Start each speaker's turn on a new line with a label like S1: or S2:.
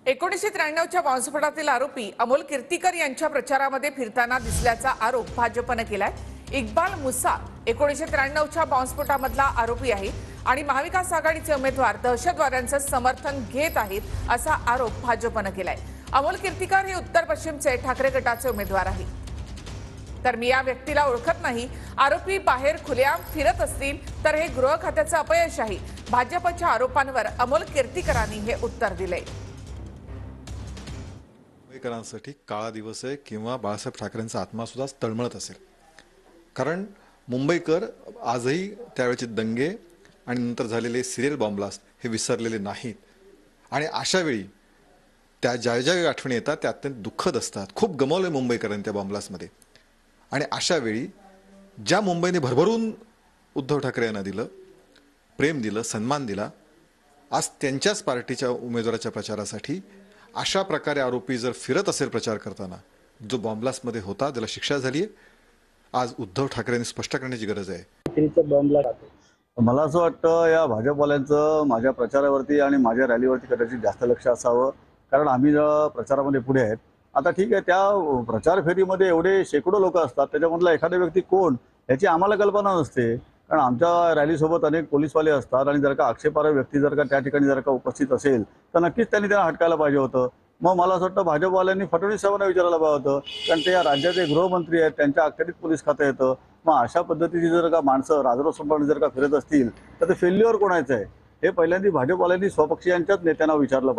S1: 1993च्या बॉम्बस्फोटातील आरोपी अमोल कीर्तीकर यांच्या प्रचारामध्ये फिरताना दिसल्याचा आरोप भाजपने केलाय। इक्बाल मुसा 1993च्या बॉम्बस्फोटामधला आरोपी आहे आणि महाविकास आघाडीचे उमेदवार दहशतवाद्यांचं समर्थन घेत आहेत असा आरोप भाजपने केलाय। अमोल कीर्तीकर हे उत्तर पश्चिमचे ठाकरे गटाचे उमेदवार आहेत। तर मी या व्यक्तीला ओळखत नाही, आरोपी बाहेर खुलेआम फिरत असतील तर हे गृह खात्याचं अपयश आहे। भाजपच्या आरोपांवर अमोल कीर्तीकरांनी हे उत्तर दिले।
S2: मुंबईकरांसाठी काळा दिवस आहे किंवा बाळासाहेब ठाकरेंचा आत्मा सुद्धा तळमळत असेल, कारण मुंबईकर आजही त्यावेळेचे दंगे आणि नंतर झालेले सिरियल बॉम्ब ब्लास्ट हे विसरलेले नाहीत। आणि अशा वेळी त्या ज्या ज्या आठवणी येतात त्या अत्यंत दुःखद असतात। खूप गमावले मुंबईकरांनी त्या बॉम्ब ब्लास्टमध्ये। आणि अशा वेळी ज्या मुंबईने भरभरून उद्धव ठाकरे यांना दिलं, प्रेम दिलं, सन्मान दिला, आज त्यांच्याच पार्टीच्या उमेदवाराच्या प्रचारासाठी अशा प्रकारे आरोपी जर फिरत असेल प्रचार करताना, जो बॉम्ब ब्लास्टमध्ये होता त्याला शिक्षा झाली आहे, आज उद्धव ठाकरेंनी स्पष्ट करण्याची गरज आहे।
S3: मला असं वाटतं या भाजपवाल्यांचं माझ्या प्रचारावरती आणि माझ्या रॅलीवरती कदाचित जास्त लक्ष असावं, कारण आम्ही जर प्रचारामध्ये पुढे आहेत। आता ठीक आहे, त्या प्रचार फेरीमध्ये एवढे शेकडो लोक असतात, त्याच्यामधला एखादा व्यक्ती कोण याची आम्हाला कल्पना नसते, कारण आमच्या रॅलीसोबत अनेक पोलीसवाले असतात आणि जर का आक्षेपार्ह व्यक्ती जर का त्या ठिकाणी जर का उपस्थित असेल तर नक्कीच त्यांनी त्यांना हटकायला पाहिजे होतं। मग मला असं वाटतं भाजपवाल्यांनी फडणवीस साहेबांना विचारायला पाहिजे होतं, कारण ते या राज्याचे गृहमंत्री आहेत, त्यांच्या अखत्यारीत पोलीस खातं येतं। मग अशा पद्धतीची जर का माणसं राजरोस संभाळून जर का फिरत असतील तर ते फेल्युअर कोणाचं आहे हे पहिल्यांदा भाजपवाल्यांनी स्वपक्षीयांच्याच नेत्यांना विचारलं पाहिजे।